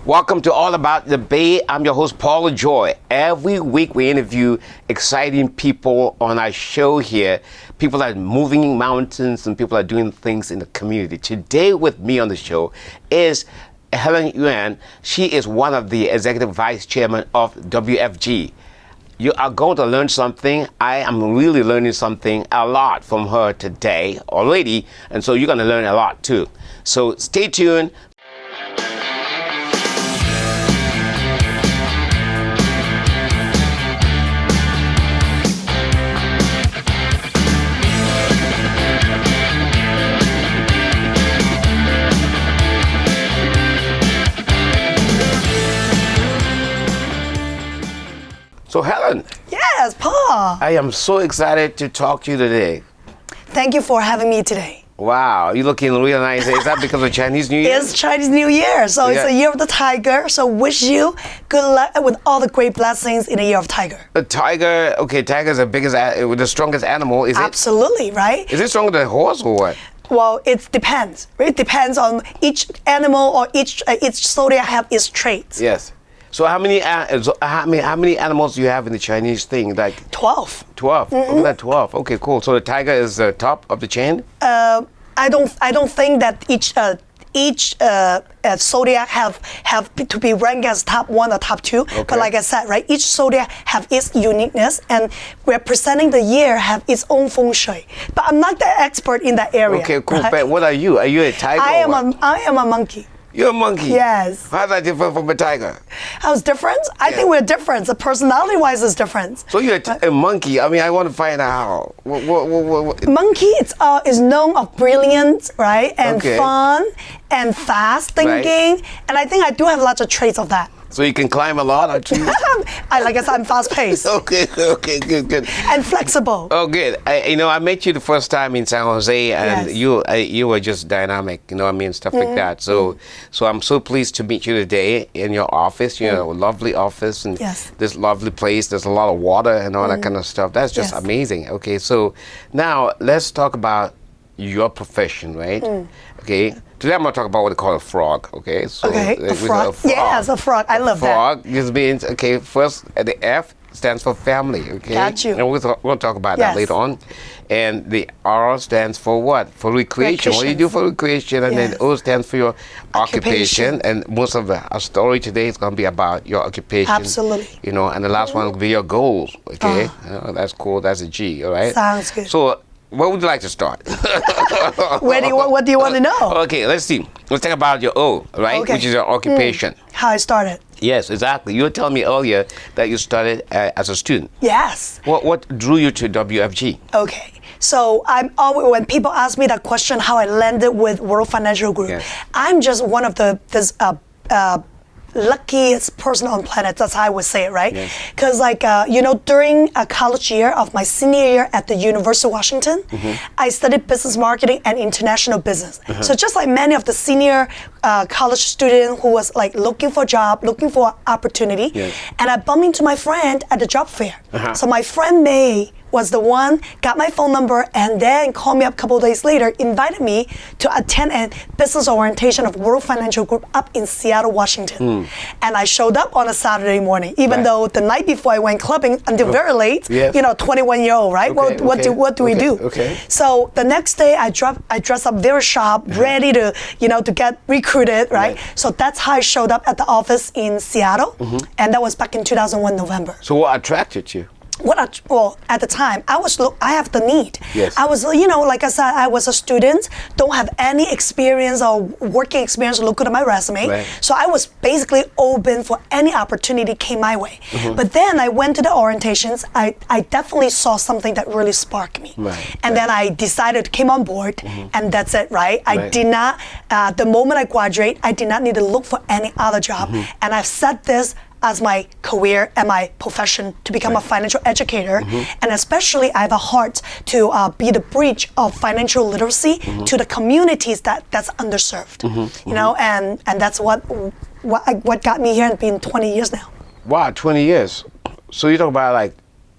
Welcome to All About the Bay. I'm your host, Paula Joy. Every week we interview exciting people on our show here. People that are moving mountains and people that are doing things in the community. Today with me on the show is Helen Ruan. She is one of the executive vice chairman of WFG. You are going to learn something. I am really learning something a lot from her today already, and so you're going to learn a lot too. So stay tuned. So Helen. Yes, Paul. I am so excited to talk to you today. Thank you for having me today. Wow, you're looking real nice. Is that because of Chinese New Year? It's Chinese New Year, so it's a year of the tiger. So wish you good luck with all the great blessings in the year of tiger. The tiger, okay, tiger is the strongest animal, is Absolutely, right? Is it stronger than a horse or what? Well, it depends. It depends on each animal or each zodiac have its traits. Yes. So how many animals do you have in the Chinese thing? Like 12. 12. Mm-hmm. Look at that, 12. Okay, cool. So the tiger is the top of the chain? I don't think that each zodiac have to be ranked as top 1 or top 2. Okay. But like I said, right, each zodiac have its uniqueness, and representing the year have its own feng shui. But I'm not the expert in that area. Okay, cool. Right? But what are you? Are you a tiger? I am a monkey. You're a monkey? Yes. How's that different from a tiger? How's different? I think we're different. The personality-wise is different. So you're a monkey. I mean, I want to find out how. What? Monkey is known of brilliance, right? And fun and fast thinking. Right. And I think I do have lots of traits of that. So you can climb a lot, or trees? Like I said, I'm fast-paced. Okay, good. And flexible. Oh, good. I met you the first time in San Jose, and you were just dynamic, stuff like that. So I'm so pleased to meet you today in your office, lovely office, and this lovely place. There's a lot of water and all that kind of stuff. That's just amazing. Okay, so now let's talk your profession, right? Okay. Today I'm going to talk about what they call a frog, okay? So a frog. Yes, a frog. I love that. Frog just means, first the F stands for family, okay? Got you. And we'll talk about that later on. And the R stands for what? For recreation. What do you do for recreation? And then O stands for your occupation. And most of our story today is going to be about your occupation. Absolutely. And the last one will be your goals, okay? That's cool. That's a G, all right? Sounds good. So, where would you like to start? What do you want to know? Okay, let's see. Let's talk about your O, right? Okay. Which is your occupation. How I started. Yes, exactly. You were telling me earlier that you started as a student. Yes. What drew you to WFG? Okay. So I'm always, when people ask me that question, how I landed with World Financial Group, I'm just one of this luckiest person on planet. That's how I would say it, right? Because during a college year of my senior year at the University of Washington, I studied business marketing and international business. So just like many of the senior college students who was like looking for a job, looking for opportunity, and I bumped into my friend at the job fair. So my friend May was the one, got my phone number, and then called me up a couple of days later, invited me to attend a business orientation of World Financial Group up in Seattle, Washington. And I showed up on a Saturday morning, even though the night before I went clubbing until very late, 21-year-old, right? What do we do? Okay. So the next day I dressed up very sharp, ready to, to get recruited, right? So that's how I showed up at the office in Seattle, and that was back in 2001, November. So what attracted you? At the time, I have the need. Yes. I was, like I said, I was a student, don't have any experience or working experience, look at my resume. Right. So I was basically open for any opportunity came my way. But then I went to the orientations, I definitely saw something that really sparked me. And then I decided to came on board, and that's it, right? I did not, the moment I graduate, I did not need to look for any other job. And I've set this as my career and my profession to become a financial educator, and especially I have a heart to be the bridge of financial literacy to the communities that's underserved. And that's what got me here, and been 20 years now. Wow, 20 years. So you talk about like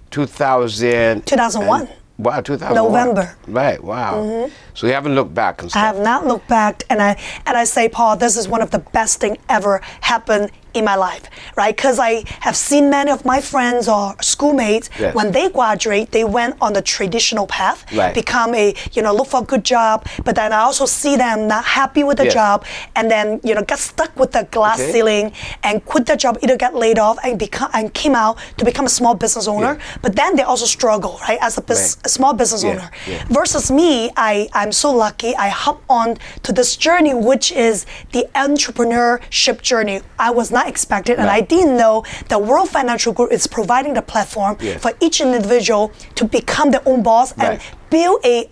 2001. Wow, 2001. November. Right, wow. So you haven't looked back and I stuff. have not looked back, and I say, Paul, this is one of the best thing ever happened in my life, right? Because I have seen many of my friends or schoolmates, Yes. when they graduate, they went on the traditional path, Right. become look for a good job, but then I also see them not happy with the Yes. job, and then, get stuck with the glass Okay. ceiling and quit their job, either get laid off and came out to become a small business owner, Yeah. but then they also struggle, right, as Right. a small business Yeah, owner. yeah. Versus me, I'm so lucky. I hop on to this journey, which is the entrepreneurship journey. I was not expected, and I Right. didn't know that World Financial Group is providing the platform Yeah. for each individual to become their own boss and Right. build a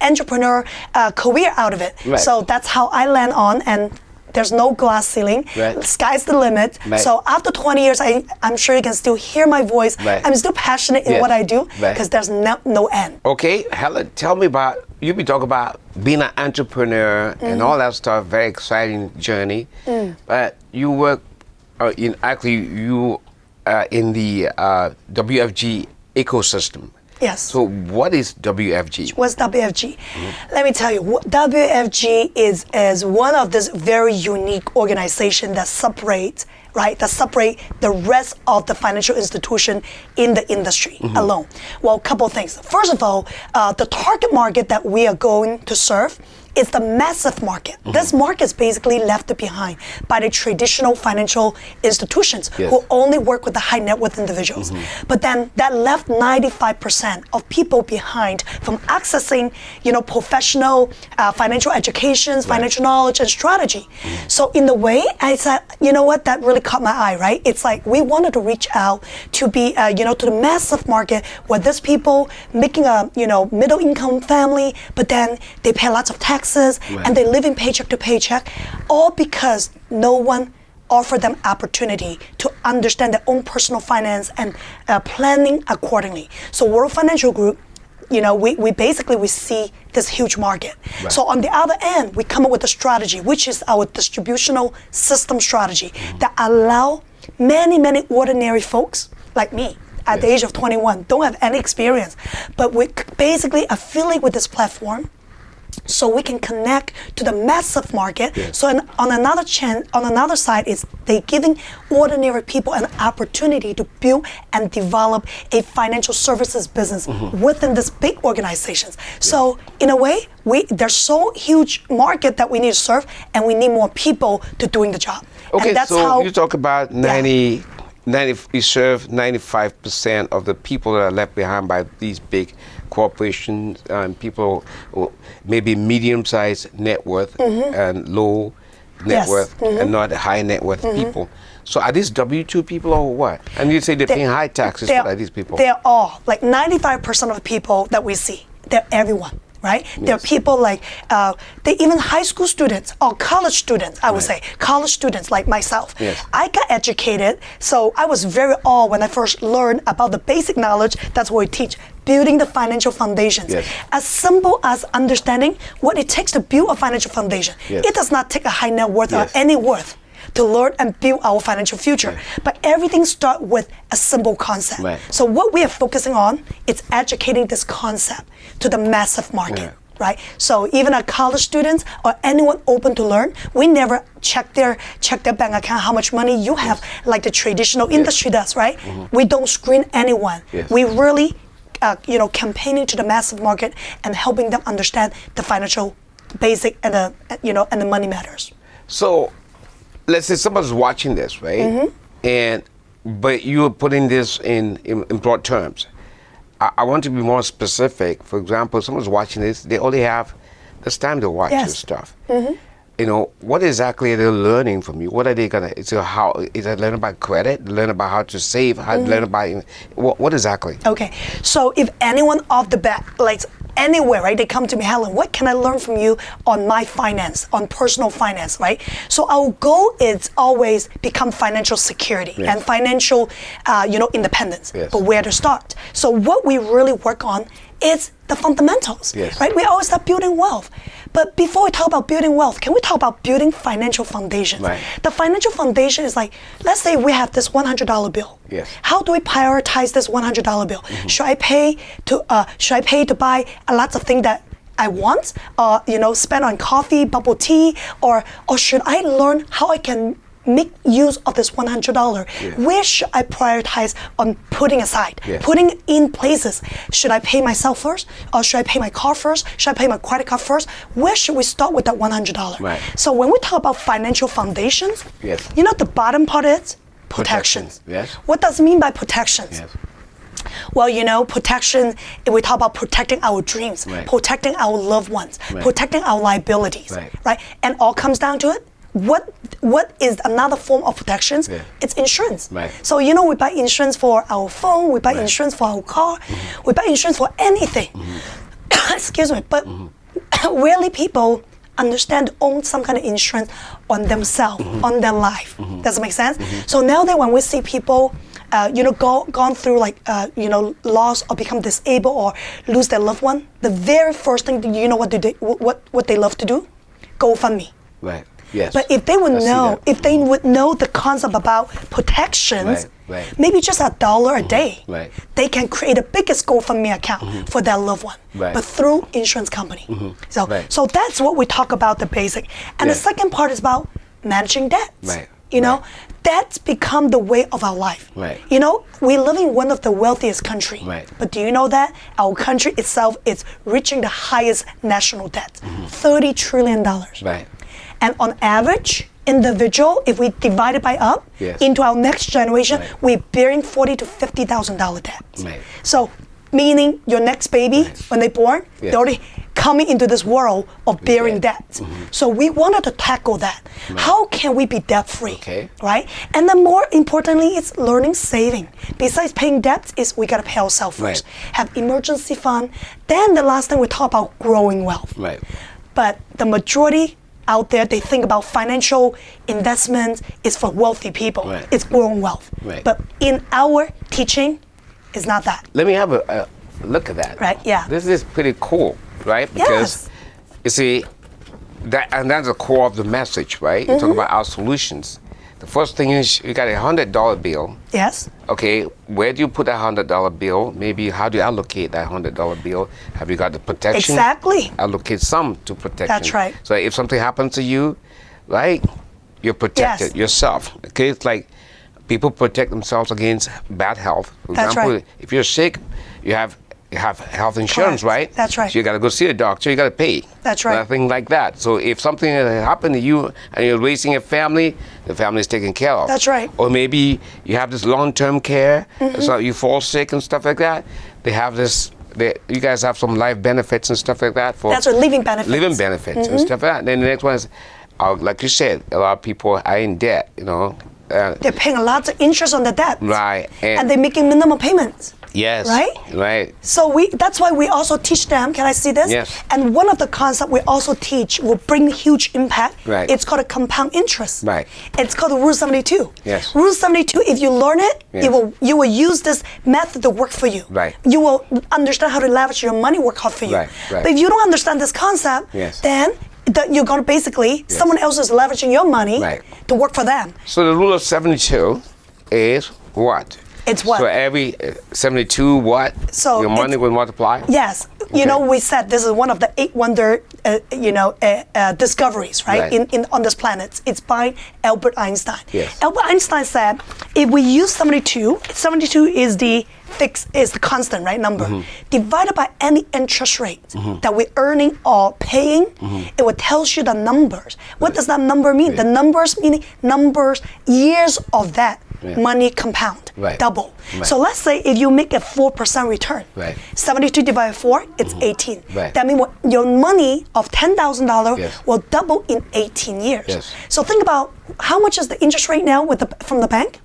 entrepreneur career out of it. Right. So that's how I land on, and there's no glass ceiling. Right. Sky's the limit. Right. So after 20 years, I'm sure you can still hear my voice. Right. I'm still passionate in Yes. what I do Right. because there's no end. Okay, Helen, tell me about, you be talking about being an entrepreneur and all that stuff, very exciting journey. But you work in the WFG ecosystem. Yes. So what is WFG? What's WFG? Let me tell you, WFG is one of this very unique organization that separate the rest of the financial institution in the industry alone. Well, a couple of things. First of all, the target market that we are going to serve is the massive market. This market is basically left behind by the traditional financial institutions Yes. who only work with the high net worth individuals. But then that left 95% of people behind from accessing, professional financial educations, financial knowledge, and strategy. So in the way, I said, you know what, that really caught my eye, right? It's like we wanted to reach out to be, to the massive market where there's people making a, middle income family, but then they pay lots of taxes and they're living paycheck to paycheck, all because no one offered them opportunity to understand their own personal finance and planning accordingly. So World Financial Group, we see this huge market. Right. So on the other end, we come up with a strategy, which is our distributional system strategy that allow many ordinary folks like me at the age of 21, don't have any experience, but we basically affiliate with this platform so we can connect to the massive market. Yes. So on another side is they giving ordinary people an opportunity to build and develop a financial services business within this big organizations. So in a way, there's so huge market that we need to serve, and we need more people to doing the job. Okay, and that's so how you talk about you serve 95% of the people that are left behind by these big corporations and people who maybe medium-sized net worth and low net Yes. worth and not high net worth people. So are these W-2 people or what? And you say they're paying high taxes, but are these people? They're all, like 95% of the people that we see, they're everyone. Right? There are people like, they even high school students or college students, I would say, college students like myself. Yes. I got educated, so I was very awed when I first learned about the basic knowledge. That's what we teach, building the financial foundations. Yes. As simple as understanding what it takes to build a financial foundation. Yes. It does not take a high net worth or Yes. any worth to learn and build our financial future. But everything starts with a simple concept. Right. So what we are focusing on is educating this concept to the massive market. Yeah. Right? So even our college students or anyone open to learn, we never check their bank account, how much money you have, like the traditional industry does, right? We don't screen anyone. Yes. We really, campaigning to the massive market and helping them understand the financial basic and the money matters. So let's say somebody's watching this, right? But you're putting this in broad terms. I want to be more specific. For example, someone's watching this, they only have this time to watch this stuff. What exactly are they learning from you? What are they gonna? Is it learn about credit? Learn about how to save? How to learn about what exactly? Okay, so if anyone off the bat, like anywhere, right, they come to me, Helen, what can I learn from you on my finance, on personal finance, right? So our goal is always become financial security and financial, independence. Yes. But where to start? So what we really work on is the fundamentals, Yes. right? We always start building wealth. But before we talk about building wealth, can we talk about building financial foundations? Right. The financial foundation is like, let's say we have this $100 bill. Yes. How do we prioritize this $100 bill? Should I pay to buy lots of things that I want, spend on coffee, bubble tea, or should I learn how I can make use of this $100? Yeah. Where should I prioritize on putting aside, Yeah. putting in places? Should I pay myself first, or should I pay my car first? Should I pay my credit card first? Where should we start with that $100? Right. So when we talk about financial foundations, Yes. the bottom part is protections. Yes. What does it mean by protections? Yes. Well, protection, if we talk about protecting our dreams, Right. protecting our loved ones, Right. protecting our liabilities, Right. And all comes down to it. What is another form of protections? Yeah. It's insurance. Right. So, we buy insurance for our phone, we buy Right. insurance for our car, we buy insurance for anything. Excuse me, but rarely people understand to own some kind of insurance on themselves, on their life. Does it make sense? So now that when we see people gone through loss or become disabled or lose their loved one, the very first thing, what they love to do? GoFundMe. Right. Yes. But if they would I see know, that. if they would know the concept about protections, Right. maybe just $1 a day, Right. they can create the biggest GoFundMe account for their loved one, Right. but through insurance company. So, Right. so that's what we talk about, the basic. And the Yeah. second part is about managing debts. Right. Debts become the way of our life. Right. We live in one of the wealthiest countries. Right. But do you know that our country itself is reaching the highest national debt, $30 trillion. Right. And on average, individual, if we divide it by up, Yes. into our next generation, Right. we're bearing $40,000 to $50,000 debt. Right. So, meaning your next baby, when they're born, Yes. they're already coming into this world of bearing debt. debt. So we wanted to tackle that. How can we be debt-free? Okay. Right? And then more importantly, it's learning saving. Besides paying debts, is we gotta pay ourselves first. Right. Have emergency fund. Then the last thing we talk about growing wealth. Right. But the majority out there, they think about financial investments is for wealthy people. Right. It's growing wealth. Right. But in our teaching, it's not that. Let me have a look at that. Right, yeah. This is pretty cool, right? Because you see, that's the core of the message, right? You talk about our solutions. The first thing is you got a $100 bill. Yes. Okay, where do you put that $100 bill? Maybe how do you allocate that $100 bill? Have you got the protection? Exactly. Allocate some to protection. That's right. So if something happens to you, right, you're protected Yes. yourself. Okay, it's like people protect themselves against bad health. For That's example, right. if you're sick, you have health insurance, Correct. right? That's right. So you got to go see a doctor. You got to pay. That's right. Nothing like that. So if something happened to you and you're raising a family, the family is taken care of. That's right. Or maybe you have this long-term care, so you fall sick and stuff like that. They have this. You guys have some life benefits and stuff like that for. That's right, living benefits. Living benefits and stuff like that. Then the next one is, like you said, a lot of people are in debt. They're paying a lot of interest on the debt. Right. And they're making minimum payments. Yes. Right? Right. So that's why we also teach them. Can I see this? Yes. And one of the concepts we also teach will bring huge impact. Right. It's called a compound interest. Right. It's called the Rule 72. Yes. Rule 72. If you learn it, Yes. you will use this method to work for you. Right. You will understand how to leverage your money, work hard for you. Right, right. But if you don't understand this concept, Yes. then you're going to basically Yes. someone else is leveraging your money Right. to work for them. So the rule of 72 is what? It's what? So every 72 what? So your money it's- will multiply? Yes. Okay. We said this is one of the 8 wonder, discoveries, right? Right. On this planet. It's by Albert Einstein. Yes. Albert Einstein said, if we use 72 is the constant, right, number, divided by any interest rate that we're earning or paying, it will tell you the numbers. What does that number mean? The numbers meaning years of that money compound, double. Right. So let's say if you make a 4% return, Right. 72 divided by 4, it's 18. Right. That means your money of $10,000 Yes. will double in 18 years. Yes. So think about how much is the interest rate now from the bank?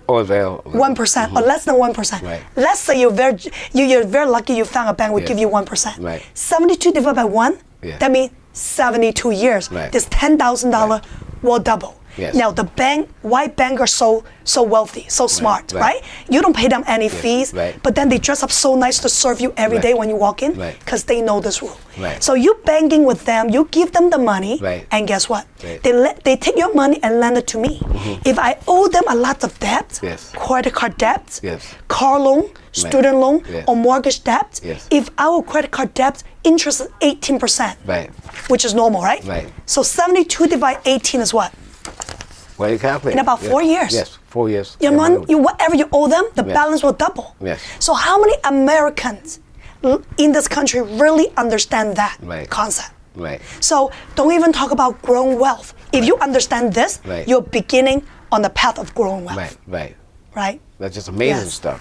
Oh, well. 1% or less than 1%. Right. Let's say you're very lucky you found a bank will Yes. give you 1%. Right. 72 divided by 1, Yeah. that means 72 years. Right. This $10,000 will double. Yes. Now the bank, why bank are so wealthy, so smart, right? You don't pay them any fees, but then they dress up so nice to serve you every day when you walk in, because they know this rule. So you banking with them, you give them the money, and guess what? They take your money and lend it to me. If I owe them a lot of debt, credit card debt, car loan, student loan, or mortgage debt, if our credit card debt interest is 18%, which is normal, right? So 72 divided 18 is what? Well, you calculate. In about 4 years. Yes, 4 years. Your money, whatever you owe them, the balance will double. So how many Americans in this country really understand that concept? So don't even talk about growing wealth. If you understand this, you're beginning on the path of growing wealth. Right? That's just amazing stuff.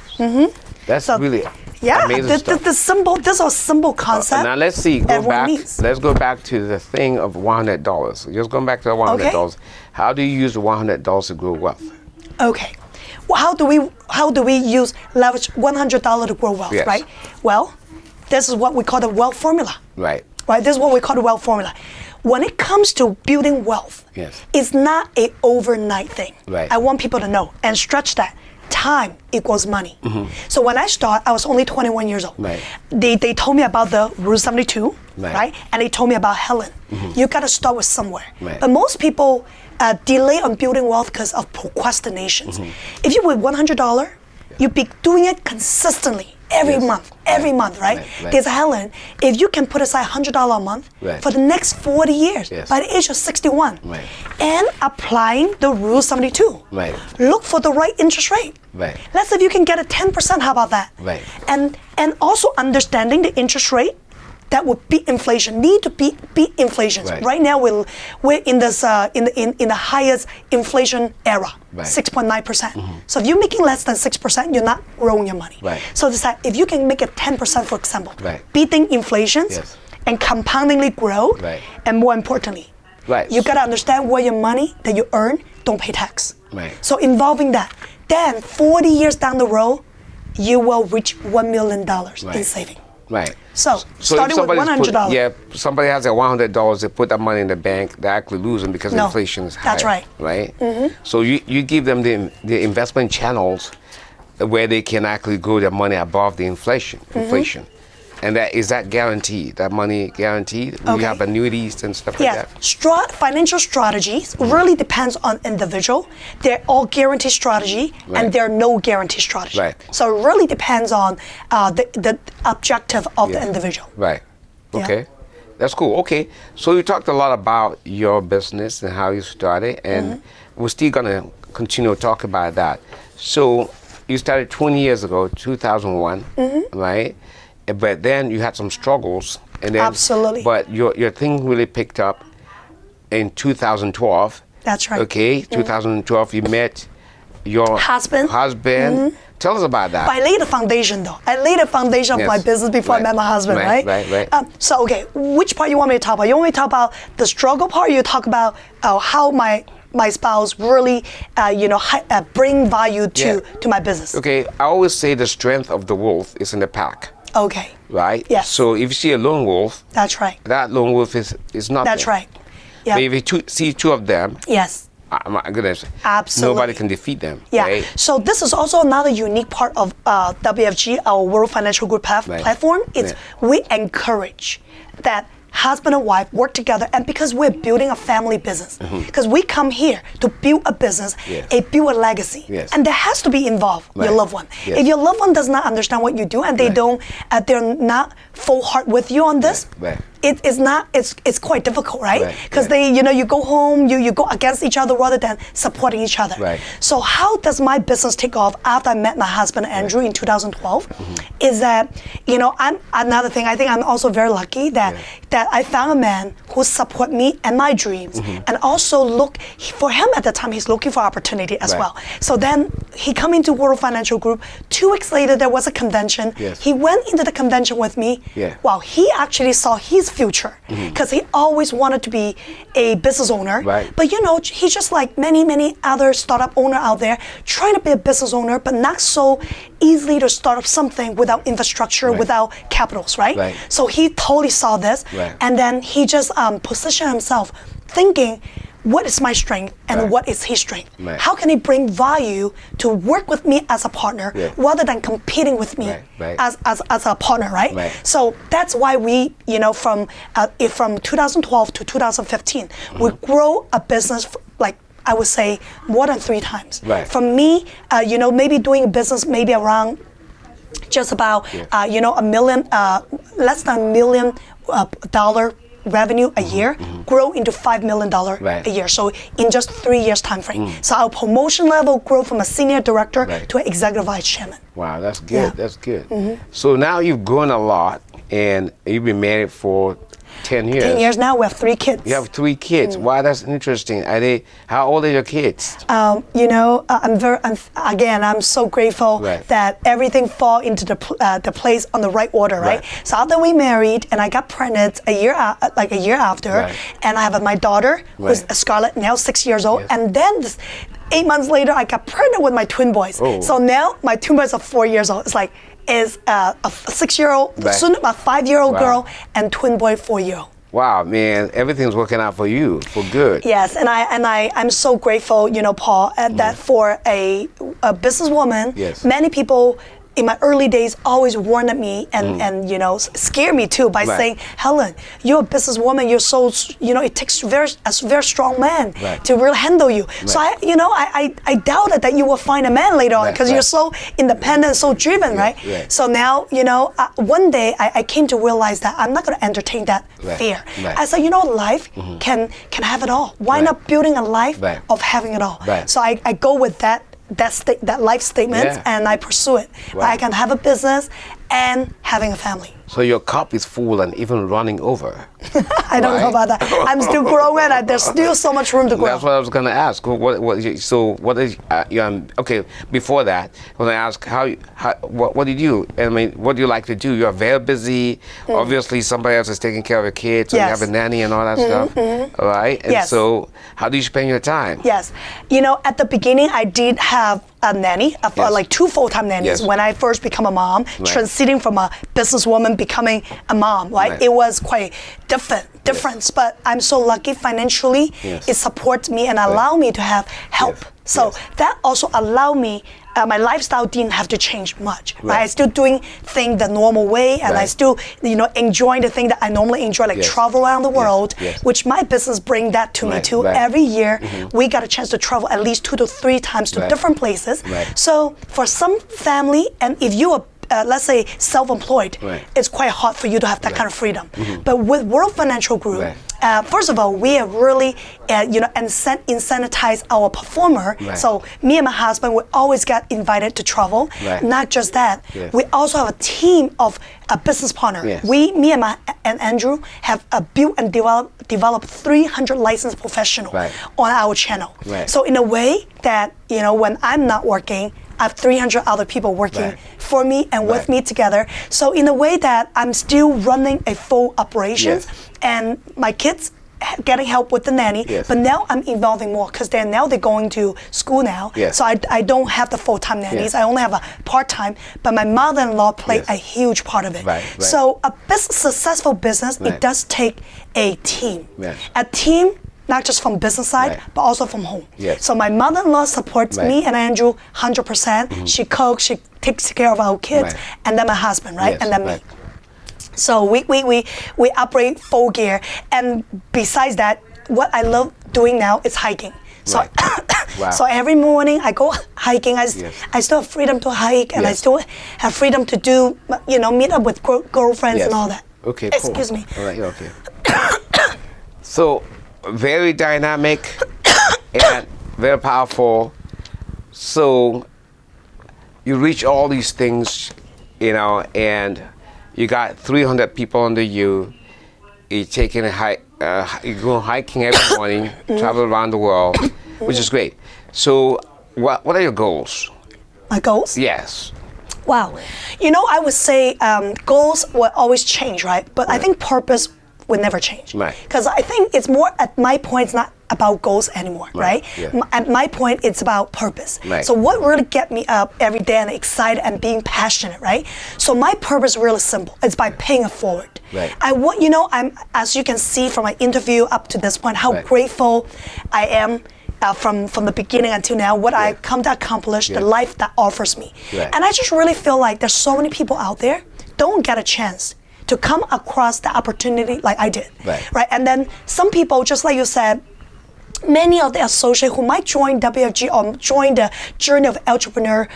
That's really amazing stuff. This is a simple concept. Now let's see. Let's go back to the thing of $100. Just going back to the $100. How do you use the $100 to grow wealth? Okay. Well, how do we use leverage $100 to grow wealth? Right. Well, this is what we call the wealth formula. Right. This is what we call the wealth formula. When it comes to building wealth, it's not an overnight thing. I want people to know and stretch that. Time equals money. So when I started, I was only 21 years old. They told me about the Rule 72, right? And they told me about Helen. You got to start with somewhere. But most people delay on building wealth because of procrastinations. If you with $100, you be doing it consistently. Every month, right? There's Helen, if you can put aside $100 a month for the next 40 years, by the age of 61, and applying the Rule 72, look for the right interest rate. Let's say if you can get a 10%, how about that? And also understanding the interest rate that would beat inflation, need to beat inflation. Right now we're in this in the highest inflation era, 6.9%. So if you're making less than 6%, you're not growing your money. So decide if you can make it 10%, for example, beating inflations and compoundingly grow, and more importantly, you gotta understand where your money that you earn don't pay tax. So involving that, then 40 years down the road, you will reach $1 million in saving. So starting with $100. Somebody has that $100, they put that money in the bank, they're actually losing because inflation is high. That's right. So you give them the investment channels where they can actually grow their money above the inflation. And is that guaranteed? That money guaranteed? You have annuities and stuff like that? Financial strategies really depends on individual. They're all guarantee strategy and they're no guarantee strategy. So it really depends on the objective of the individual. Okay. That's cool. Okay. So you talked a lot about your business and how you started, and we're still going to continue to talk about that. So you started 20 years ago, 2001, right? But then you had some struggles, and then but your thing really picked up in 2012. That's right. Okay, 2012 you met your husband. Tell us about that. I laid the foundation though. I laid the foundation of my business before I met my husband, right? So okay, which part you want me to talk about? You want me to talk about the struggle part, or you talk about how my spouse really, bring value to my business? Okay, I always say the strength of the wolf is in the pack. Okay. Right? Yes. So if you see a lone wolf, that's right. That lone wolf is nothing. That's right. Yeah. But if you see two of them, my goodness, nobody can defeat them. Right? So this is also another unique part of WFG, our World Financial Group platform. It's we encourage that husband and wife work together, and because we're building a family business, because we come here to build a business, build a legacy, and there has to be involved your loved one. If your loved one does not understand what you do and they don't, they're not full heart with you on this, it's quite difficult, right? Because they, you go home, you go against each other rather than supporting each other. So how does my business take off after I met my husband Andrew in 2012? Is that, I'm another thing. I think I'm also very lucky that I found a man who support me and my dreams, and also look for him at the time. He's looking for opportunity as well. So then he come into World Financial Group. 2 weeks later, there was a convention. He went into the convention with me. Wow, he actually saw his future because he always wanted to be a business owner. But he's just like many other startup owner out there trying to be a business owner, but not so easily to start up something without infrastructure, without capitals, right? So he totally saw this, and then he just positioned himself thinking, what is my strength and Right. what is his strength? Right. How can he bring value to work with me as a partner Yeah. rather than competing with me Right. as a partner, right? Right. So that's why we, from 2012 to 2015, we grow a business like I would say more than 3 times. Right. From me, maybe doing a business maybe around just about a million, less than $1 million dollar revenue a year, grow into $5 million Right. a year. So in just 3 years time frame. So our promotion level grow from a senior director Right. to an executive vice chairman. Wow, that's good. Yeah. That's good. So now you've grown a lot, and you've been married for 10 years. 10 years now, we have 3 kids. You have 3 kids. Wow, that's interesting. How old are your kids? I'm so grateful Right. that everything fall into the place on the right order, right? Right. So after we married and I got pregnant a year after, Right. and I have my daughter who's Right. Scarlett, now 6 years old, Yes. and then 8 months later I got pregnant with my twin boys. Oh. So now my twin boys are 4 years old. It's like a 6-year-old, Right. soon a 5-year-old Wow. girl, and twin boy 4-year-old. Wow, man, everything's working out for you for good. Yes, and I'm so grateful, Paul, that for a businesswoman, Yes. many people in my early days always warned me and scare me too by Right. saying, Helen, you're a businesswoman. You're so it takes a very strong man Right. to really handle you. So I doubted that you will find a man later on Right, because right. you're so independent, so driven, right? right. So now one day I came to realize that I'm not going to entertain that Right, fear. right. I said, life can have it all. Why Right. not building a life Right. of having it all? Right. So I go with that life statement Yeah. and I pursue it. Wow. I can have a business and having a family. So your cup is full and even running over. I don't know Right. about that. I'm still growing and there's still so much room to grow. That's what I was going to ask. What is okay? Before that, I want to ask what do you do? I mean, what do you like to do? You're very busy. Obviously, somebody else is taking care of your kids. So you Yes. have a nanny and all that stuff. All right. And Yes. so, how do you spend your time? Yes. At the beginning, I did have a nanny, Yes. like 2 full-time nannies Yes. when I first become a mom, transiting from a businesswoman becoming a mom, right? Right. It was quite difference, but I'm so lucky financially. Yes. It supports me and allow me to have help. Yes. So Yes. that also allowed me, my lifestyle didn't have to change much, right? Right. I still doing things the normal way and I Right. still, enjoying the thing that I normally enjoy, like Yes. travel around the Yes. world, Yes. which my business bring that to me Right. too. Right. Every year, we got a chance to travel at least 2 to 3 times to Right. different places. Right. So for some family, and if you are, let's say, self-employed, Right. it's quite hard for you to have that kind of freedom. But with World Financial Group, Right. first of all, we have really, incentivize our performer. Right. So me and my husband, we always get invited to travel. Right. Not just that, Yes. we also have a team of a business partner. Yes. Me and Andrew have built and developed 300 licensed professionals Right. on our channel. Right. So in a way that, when I'm not working, I have 300 other people working Right. for me and with Right. me together. So in a way that I'm still running a full operations Yes. and my kids getting help with the nanny, Yes. but now I'm involving more because they're going to school now. Yes. So I don't have the full-time nannies. Yes. I only have a part-time, but my mother-in-law played Yes. a huge part of it. Right, right. So a successful business, Right. it does take a team. Yes. A team, not just from business side, Right. but also from home. Yes. So my mother-in-law supports Right. me and Andrew 100%. She cooks, she takes care of our kids, Right. and then my husband, right? Yes, And then right. me. So we operate full gear. And besides that, what I love doing now is hiking. So, Right. Wow. so every morning I go hiking. Yes. I still have freedom to hike, and I Yes. still have freedom to do, meet up with girlfriends Yes. and all that. Okay, cool. Excuse me. All right, yeah, okay. So, very dynamic and very powerful. So, you reach all these things, and you got 300 people under you. You're taking a hike, you go hiking every morning, travel around the world, which is great. So, what are your goals? My goals? Yes. Wow. I would say goals will always change, right? But I think purpose will never change. Right. Because I think it's more at my point, it's not about goals anymore, right? Yeah. At my point, it's about purpose. Right. So what really get me up every day and excited and being passionate, right? So my purpose is really simple. It's by paying it forward. Right. I want, I'm, as you can see from my interview up to this point, how Right. grateful I am from the beginning until now, what I come to accomplish, the life that offers me. Right. And I just really feel like there's so many people out there don't get a chance to come across the opportunity like I did. Right. And then some people, just like you said, many of the associates who might join WFG or join the journey of entrepreneurial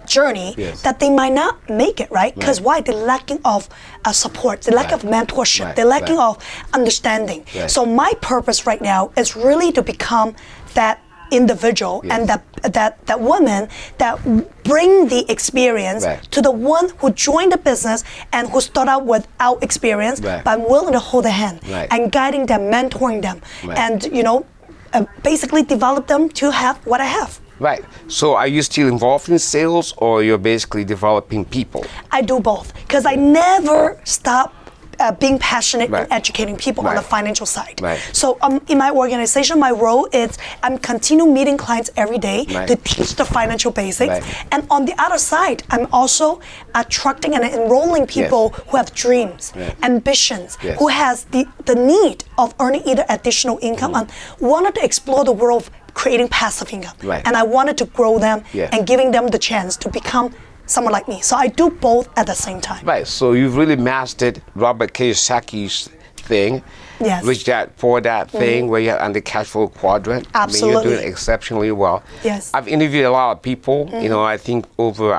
journey, Yes. that they might not make it, right? Because why? They're lacking of support, they're lacking of mentorship, Right. they're lacking Right. of understanding. Right. So my purpose right now is really to become that individual and that woman that bring the experience Right. to the one who joined the business and who start out without experience, Right. but I'm willing to hold their hand Right. and guiding them, mentoring them, Right. and basically develop them to have what I have. Right. So are you still involved in sales, or you're basically developing people? I do both because I never stop being passionate Right. in educating people on the Right. financial side. Right. So in my organization, my role is I'm continue meeting clients every day Right. to teach the financial basics. Right. And on the other side, I'm also attracting and enrolling people who have dreams, Right. ambitions, Yes. who has the need of earning either additional income and wanted to explore the world of creating passive income. Right. And I wanted to grow them Yeah. and giving them the chance to become someone like me. So I do both at the same time. Right. So you've really mastered Robert Kiyosaki's thing. Yes. Rich Dad Poor Dad thing, where you're on the cash flow quadrant. I mean, Absolutely. you're doing exceptionally well. Yes. I've interviewed a lot of people. I think over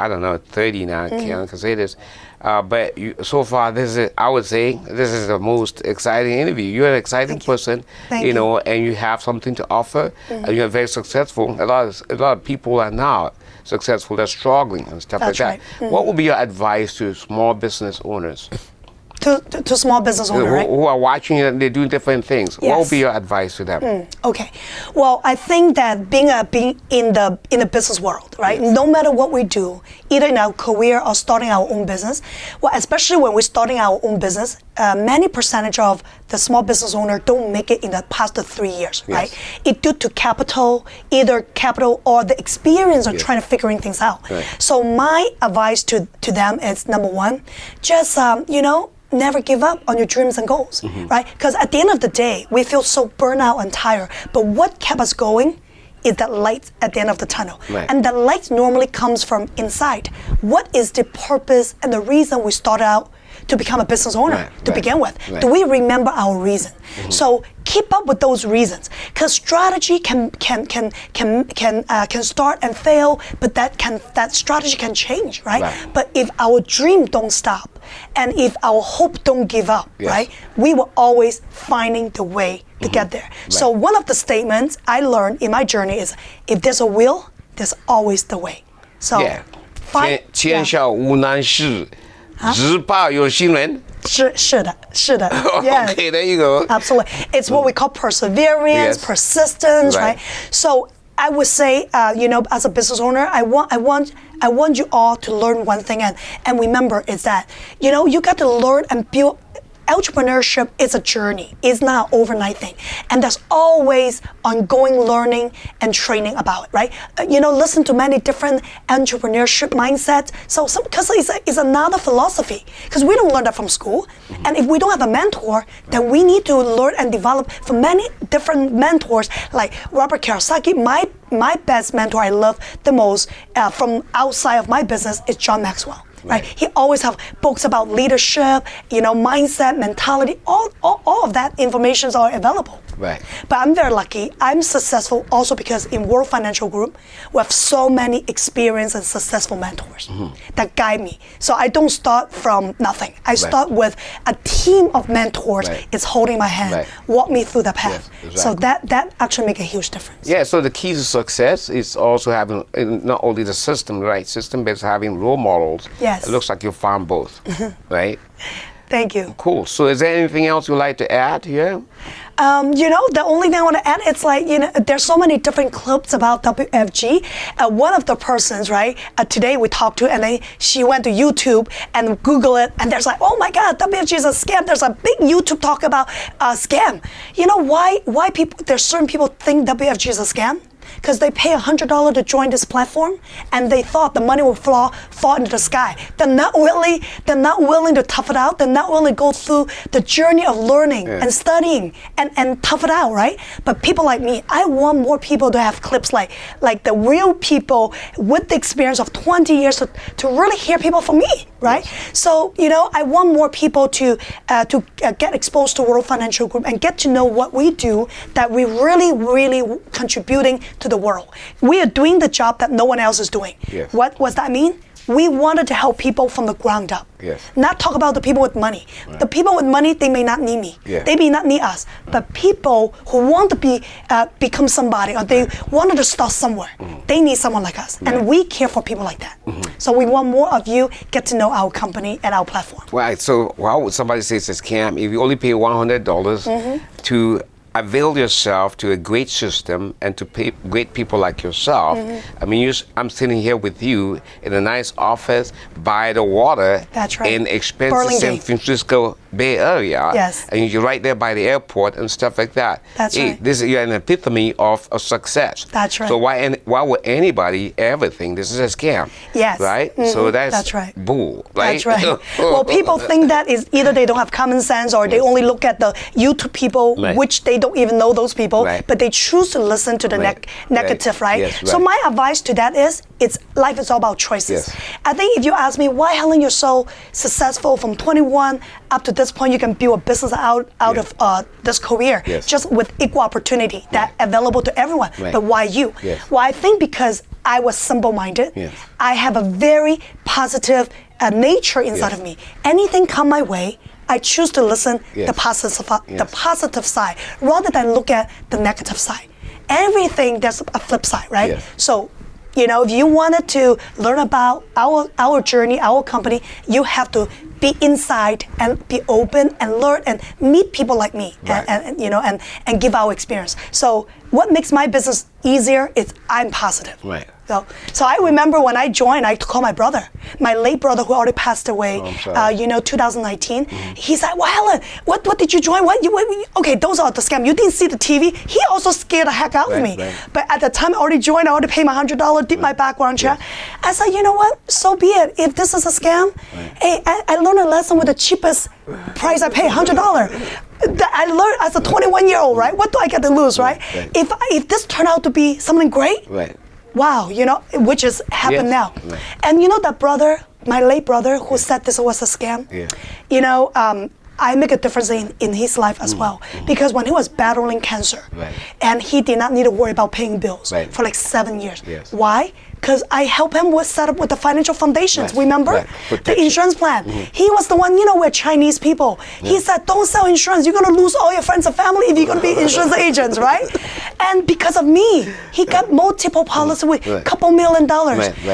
30 now. I can't say this. But so far, I would say this is the most exciting interview. You're an exciting person, Thank you. and you have something to offer, and you're very successful. A lot of people are now successful. They're struggling and stuff That's like that. What would be your advice to small business owners To small business owner, right? who are watching it and they're doing different things? What would be Yes. your advice to them? Okay. Well, I think that being in the business world, right? No matter what we do, either in our career or starting our own business, well, especially when we're starting our own business, many percentage of the small business owner don't make it in the past 3 years, Yes. right? It due to either capital or the experience of trying to figuring things out. Right. So my advice to them is number one, just never give up on your dreams and goals, right? Because at the end of the day, we feel so burnt out and tired. But what kept us going is that light at the end of the tunnel. Right. And that light normally comes from inside. What is the purpose and the reason we started out to become a business owner to begin with? Right. Do we remember our reason? So keep up with those reasons, because strategy can start and fail, but that strategy can change, right? But if our dream don't stop, and if our hope don't give up, right, we will always finding the way to get there. So one of the statements I learned in my journey is, if there's a will, there's always the way. So fight. 天下无难事，只怕有心人。是的 Yeah. Okay, there you go. Absolutely. It's what we call perseverance, Yes. persistence, Right. right? So I would say, as a business owner, I want you all to learn one thing and remember is that, you got to learn and build. Entrepreneurship is a journey. It's not an overnight thing. And there's always ongoing learning and training about it, right? Listen to many different entrepreneurship mindsets. So because it's another philosophy, because we don't learn that from school. And if we don't have a mentor, then we need to learn and develop from many different mentors, like Robert Kiyosaki. My best mentor I love the most from outside of my business is John Maxwell. Right. He always have books about leadership, mindset, mentality. All of that information are available. Right. But I'm very lucky. I'm successful also because in World Financial Group, we have so many experienced and successful mentors that guide me. So I don't start from nothing. I start with a team of mentors is holding my hand, walk me through the path. Yes, So exactly. that actually make a huge difference. Yeah, so the key to success is also having not only the system, but it's having role models. Yes. It looks like you found both, right? Thank you. Cool. So is there anything else you'd like to add here? The only thing I want to add, it's like, there's so many different clips about WFG. One of the persons, right, today we talked to, and she went to YouTube and Google it, and there's like, oh my God, WFG is a scam. There's a big YouTube talk about scam. You know why there's certain people think WFG is a scam? Because they pay $100 to join this platform, and they thought the money will fall into the sky. They're not willing to tough it out. They're not willing to go through the journey of learning and studying and tough it out, right? But people like me, I want more people to have clips like the real people with the experience of 20 years to really hear people from me, right? Yes. So, I want more people to get exposed to World Financial Group and get to know what we do, that we really contributing to the world. We are doing the job that no one else is doing. Yes. What does that mean? We wanted to help people from the ground up. Yes. Not talk about the people with money. Right. The people with money, they may not need me. Yeah. They may not need us. But people who want to become somebody, or they wanted to start somewhere, they need someone like us. And we care for people like that. So we want more of you get to know our company and our platform. Right. So why would somebody say it's a scam if you only pay $100 to avail yourself to a great system and to pay great people like yourself? I mean, I'm sitting here with you in a nice office by the water. That's right. In expensive San Francisco Bay Area. Yes. And you're right there by the airport and stuff like that. That's right. You're an epitome of a success. That's right. So why would anybody ever think this is a scam? Yes. Right? So that's right. bull, right? That's right. Well, people think that is either they don't have common sense, or they only look at the YouTube people, which they don't even know those people, but they choose to listen to the negative, right? Yes, So my advice to that is, life is all about choices. Yes. I think if you ask me, why, Helen, you're so successful from 21 up to this point, you can build a business out of this career, just with equal opportunity that available to everyone. But why you? Well, I think because I was simple-minded. I have a very positive nature inside of me. Anything come my way, I choose to listen the positive side rather than look at the negative side. Everything, there's a flip side, right? So, if you wanted to learn about our journey, our company, you have to be inside and be open and learn and meet people like me, and give our experience. So what makes my business easier is I'm positive. Right. So I remember when I joined, I called my brother, my late brother who already passed away, 2019. He's like, well, Helen, what did you join? Okay, those are the scams. You didn't see the TV. He also scared the heck out of me. But at the time I already joined, I already paid my $100, did my background check. I said, you know what? So be it. If this is a scam, hey, I learned a lesson with the cheapest price I paid, $100. I learned as a 21-year-old, right? What do I get to lose, right? If this turned out to be something great, wow, which has happened now. And that brother, my late brother, who said this was a scam, I make a difference in his life as well. Because when he was battling cancer, and he did not need to worry about paying bills for like 7 years. Why? Because I help him set up with the financial foundations, remember? The insurance plan. He was the one, we're Chinese people. He said, don't sell insurance. You're going to lose all your friends and family if you're going to be insurance agents, right? And because of me, he got multiple policies with a couple $1 million.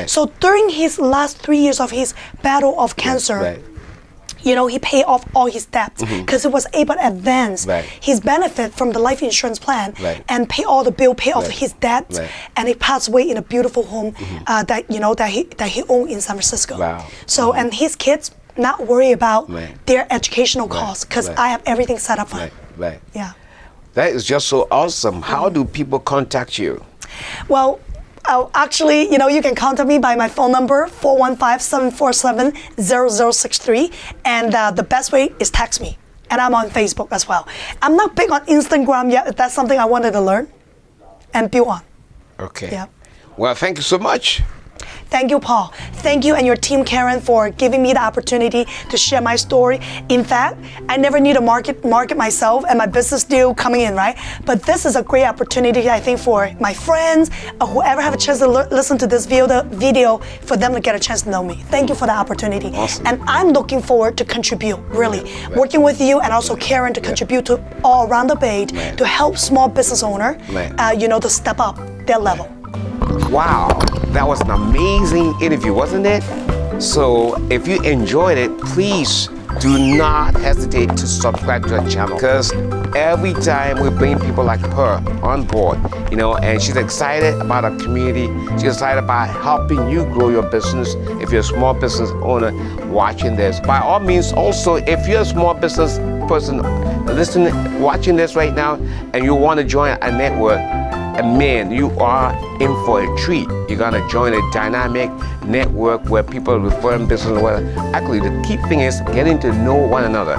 So during his last 3 years of his battle of cancer, he paid off all his debts because he was able to advance his benefit from the life insurance plan and pay all the bill, pay off his debts, and he passed away in a beautiful home that he owned in San Francisco. So and his kids not worry about their educational costs because I have everything set up for him. Yeah. That is just so awesome. How do people contact you? Well, actually, you can contact me by my phone number, 415-747-0063. And the best way is text me. And I'm on Facebook as well. I'm not big on Instagram yet. That's something I wanted to learn and build on. Okay. Yeah. Well, thank you so much. Thank you, Paul. Thank you and your team, Karen, for giving me the opportunity to share my story. In fact, I never need to market myself and my business deal coming in, right? But this is a great opportunity, I think, for my friends or whoever have a chance to listen to this video, for them to get a chance to know me. Thank you for the opportunity. Awesome. And I'm looking forward to contribute, really, working with you and also Karen to contribute to all around the Bay to help small business owner, to step up their level. Wow, that was an amazing interview, wasn't it? So if you enjoyed it, please do not hesitate to subscribe to our channel, because every time we bring people like her on board, and she's excited about our community. She's excited about helping you grow your business. If you're a small business owner watching this, by all means, also, if you're a small business person listening, watching this right now, and you want to join a network, man, you are in for a treat. You're gonna join a dynamic network where people are referring business. Well, actually, the key thing is getting to know one another.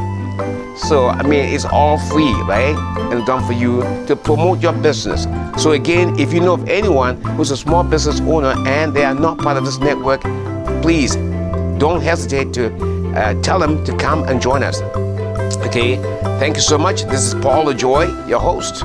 So, it's all free, right? And done for you to promote your business. So again, if you know of anyone who's a small business owner and they are not part of this network, please don't hesitate to tell them to come and join us. Okay, thank you so much. This is Paul LaJoy, your host.